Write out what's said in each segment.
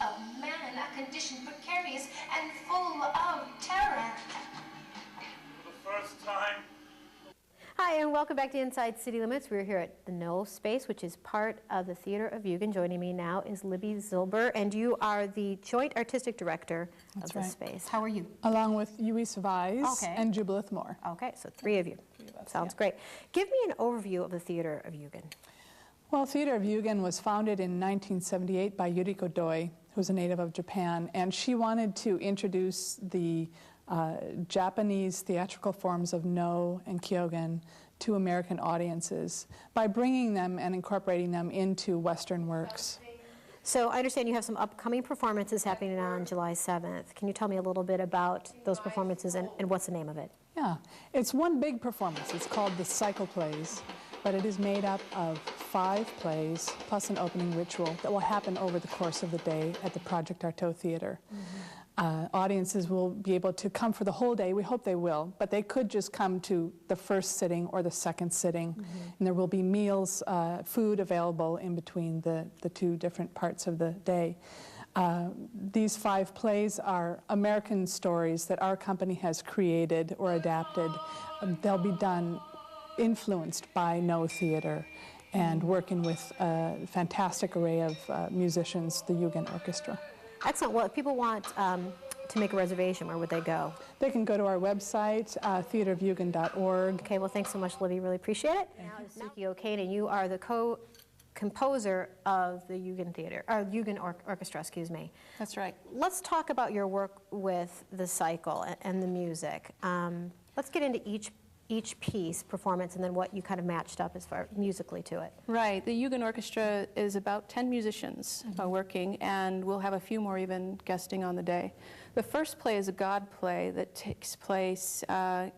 of man in a condition precarious and full of terror. For the first time. Hi, and welcome back to Inside City Limits. We're here at the No Space, which is part of the Theater of Yugen. Joining me now is Libby Zilber, and you are the Joint Artistic Director of the space. How are you? Along with Luis Weiss and Jubilith Moore. Okay, so three of you. Sounds great. Give me an overview of the Theater of Yugen. Well, Theater of Yugen was founded in 1978 by Yuriko Doi, who's a native of Japan, and she wanted to introduce the Japanese theatrical forms of No and Kyogen to American audiences by bringing them and incorporating them into Western works. So I understand you have some upcoming performances happening on July 7th. Can you tell me a little bit about those performances and what's the name of it? Yeah, it's one big performance. It's called the Cycle Plays, but it is made up of 5 plays plus an opening ritual that will happen over the course of the day at the Project Artaud Theater. Audiences will be able to come for the whole day. We hope they will, but they could just come to the first sitting or the second sitting, and there will be meals, food available in between the 2 different parts of the day. These 5 plays are American stories that our company has created or adapted. They'll be done influenced by No Theater and working with a fantastic array of musicians, the Yugen Orchestra. Excellent. Well, if people want to make a reservation, where would they go? They can go to our website, theaterofyugen.org. Okay, well, thanks so much, Libby. Really appreciate it. Now is Suki Okane. You are the co-composer of the Yugen Theater, or Yugen Orchestra, excuse me. That's right. Let's talk about your work with the cycle and the music. Let's get into each piece performance and then what you kind of matched up as far musically to it. Right. The Yugen Orchestra is about 10 musicians working, and we'll have a few more even guesting on the day. The first play is a God play that takes place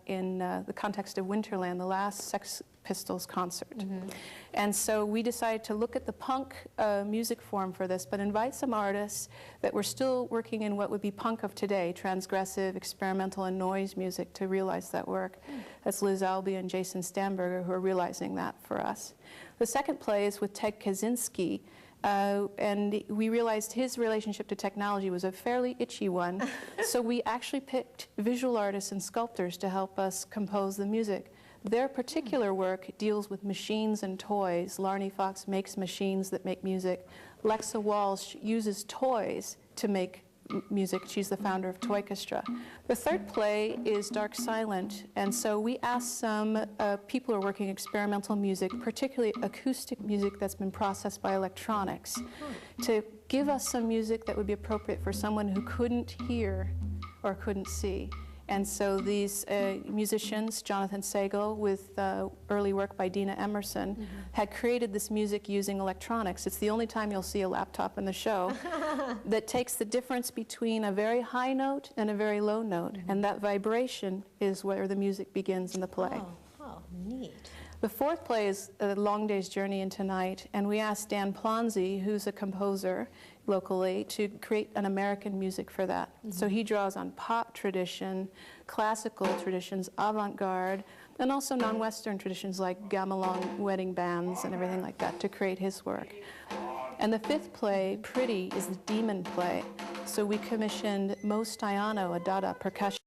in the context of Winterland, the last Sex Pistols concert. And so we decided to look at the punk music form for this, but invite some artists that were still working in what would be punk of today, transgressive, experimental, and noise music, to realize that work. That's Liz Albee and Jason Stamberger who are realizing that for us. The second play is with Ted Kaczynski, and we realized his relationship to technology was a fairly itchy one, so we actually picked visual artists and sculptors to help us compose the music. Their particular work deals with machines and toys. Larnie Fox makes machines that make music. Lexa Walsh uses toys to make music. She's the founder of Toykestra. The third play is Dark Silent, and so we asked some people who are working experimental music, particularly acoustic music that's been processed by electronics, to give us some music that would be appropriate for someone who couldn't hear or couldn't see. And so these musicians, Jonathan Sagal, with early work by Dina Emerson, had created this music using electronics. It's the only time you'll see a laptop in the show that takes the difference between a very high note and a very low note, and that vibration is where the music begins in the play. Oh, neat. The fourth play is A Long Day's Journey into Night, and we asked Dan Plonzi, who's a composer locally, to create an American music for that. So he draws on pop tradition, classical traditions, avant-garde, and also non-Western traditions like gamelan wedding bands and everything like that to create his work. And the fifth play, Pretty, is the demon play. So we commissioned Mo Staiano, a Dada percussion,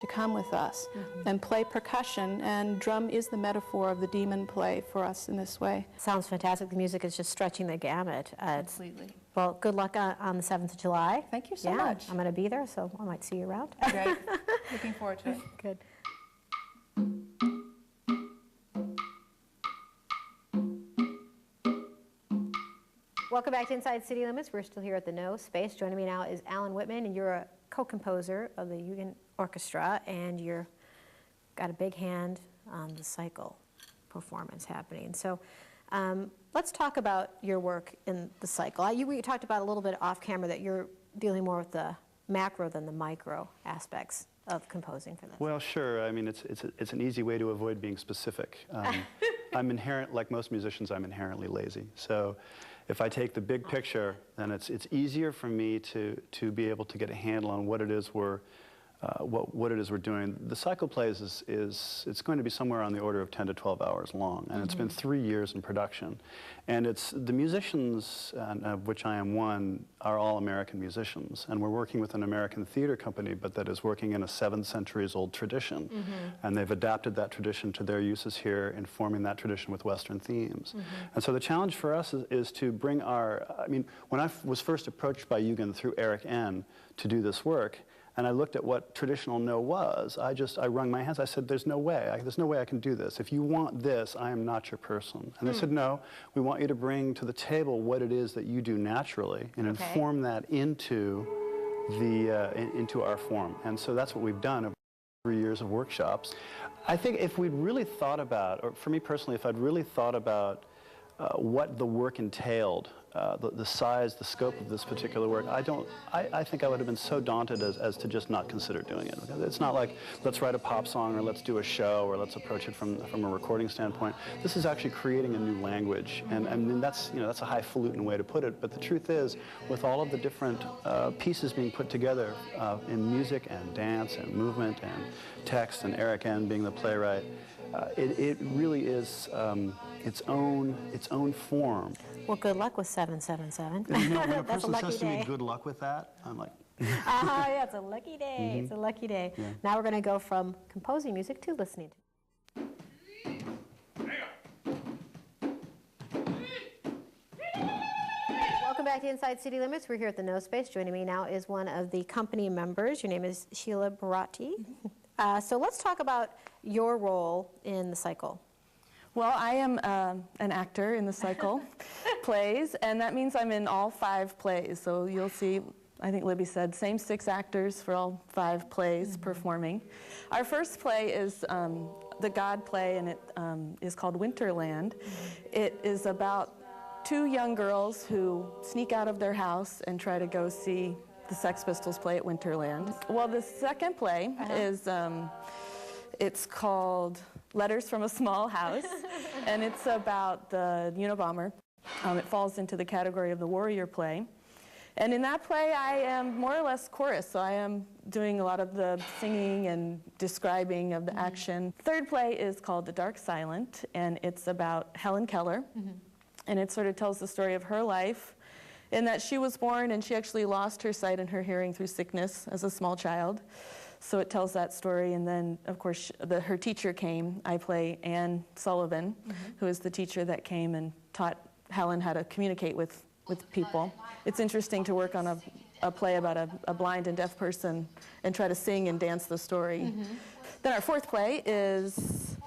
to come with us and play percussion, and drum is the metaphor of the demon play for us in this way. Sounds fantastic. The music is just stretching the gamut. Completely. Well, good luck on the 7th of July. Thank you so much. I'm going to be there, so I might see you around. Great. Looking forward to it. Good. Welcome back to Inside City Limits. We're still here at the No Space. Joining me now is Alan Whitman, and you're a co-composer of the Yugen Orchestra, and you've got a big hand on the cycle performance happening. So let's talk about your work in the cycle. We talked about a little bit off camera that you're dealing more with the macro than the micro aspects of composing for this. Well, sure. I mean, it's an easy way to avoid being specific. Like most musicians, I'm inherently lazy. So if I take the big picture, then it's easier for me to be able to get a handle on what it is we're what it is we're doing. The cycle plays it's going to be somewhere on the order of 10 to 12 hours long, and it's been 3 years in production. And it's the musicians, of which I am one, are all American musicians, and we're working with an American theater company, but that is working in a 7 centuries old tradition, and they've adapted that tradition to their uses here, informing that tradition with Western themes. And so the challenge for us is to bring our, I mean, when I was first approached by Yugen through Eric N. to do this work, and I looked at what traditional no was, I wrung my hands. I said, there's no way I can do this. If you want this, I am not your person. And they said, no, we want you to bring to the table what it is that you do naturally and inform that into into our form. And so that's what we've done over 3 years of workshops. I think if we'd really thought about, or for me personally, if I'd really thought about what the work entailed, the size, the scope of this particular work, I think I would have been so daunted as to just not consider doing it. Because it's not like, let's write a pop song, or let's do a show, or let's approach it from a recording standpoint. This is actually creating a new language, and I mean, that's a highfalutin way to put it, but the truth is, with all of the different pieces being put together in music and dance and movement and text, and Eric N. being the playwright, it really is its own form. Well, good luck with 777. You know, when a That's a person lucky says to me, day. good luck with that, I'm like, Yeah, it's a lucky day. It's a lucky day. Yeah. Now we're going to go from composing music to listening to. Welcome back to Inside City Limits. We're here at the No Space. Joining me now is one of the company members. Your name is Sheila Barati. So let's talk about your role in the cycle. Well, I am an actor in the cycle plays, and that means I'm in all 5 plays. So you'll see, I think Libby said, same 6 actors for all 5 plays performing. Our first play is the God play, and it is called Winterland. It is about 2 young girls who sneak out of their house and try to go see the Sex Pistols play at Winterland. Well, the second play is, it's called Letters from a Small House, and it's about the Unabomber. It falls into the category of the warrior play. And in that play, I am more or less chorus, so I am doing a lot of the singing and describing of the action. Third play is called The Dark Silent, and it's about Helen Keller, and it sort of tells the story of her life, in that she was born and she actually lost her sight and her hearing through sickness as a small child. So it tells that story, and then, of course, her teacher came. I play Anne Sullivan, who is the teacher that came and taught Helen how to communicate with people. It's interesting to work on a play about a blind and deaf person and try to sing and dance the story. Then our fourth play is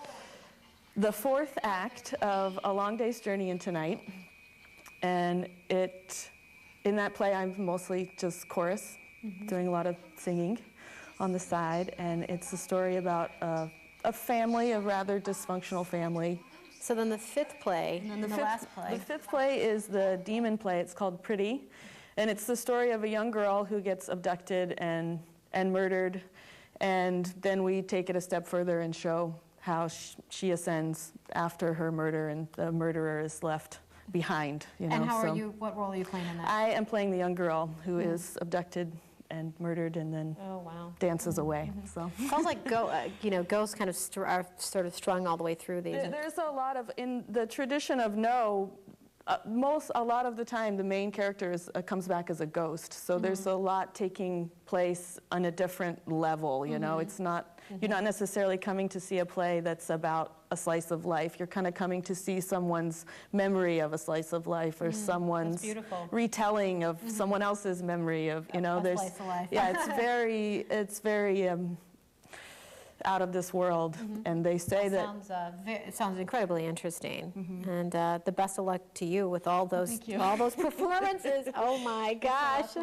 the 4th act of A Long Day's Journey into Night, and in that play I'm mostly just chorus, doing a lot of singing on the side, and it's a story about a family, a rather dysfunctional family. So then the 5th play, and the last play. The 5th play is the demon play. It's called Pretty, and it's the story of a young girl who gets abducted and murdered, and then we take it a step further and show how she ascends after her murder, and the murderer is left behind. You know, And what role are you playing in that? I am playing the young girl who is abducted and murdered and then dances away. So Sounds like ghosts kind of are sort of strung all the way through these. there's a lot of, in the tradition of No, a lot of the time the main character comes back as a ghost. So there's a lot taking place on a different level. You know, it's not, you're not necessarily coming to see a play that's about a slice of life. You're kind of coming to see someone's memory of a slice of life, or someone's retelling of someone else's memory of, you know, a slice of life. Yeah, it's very out of this world, and they say that It sounds incredibly interesting, and the best of luck to you with all those performances. Oh my gosh!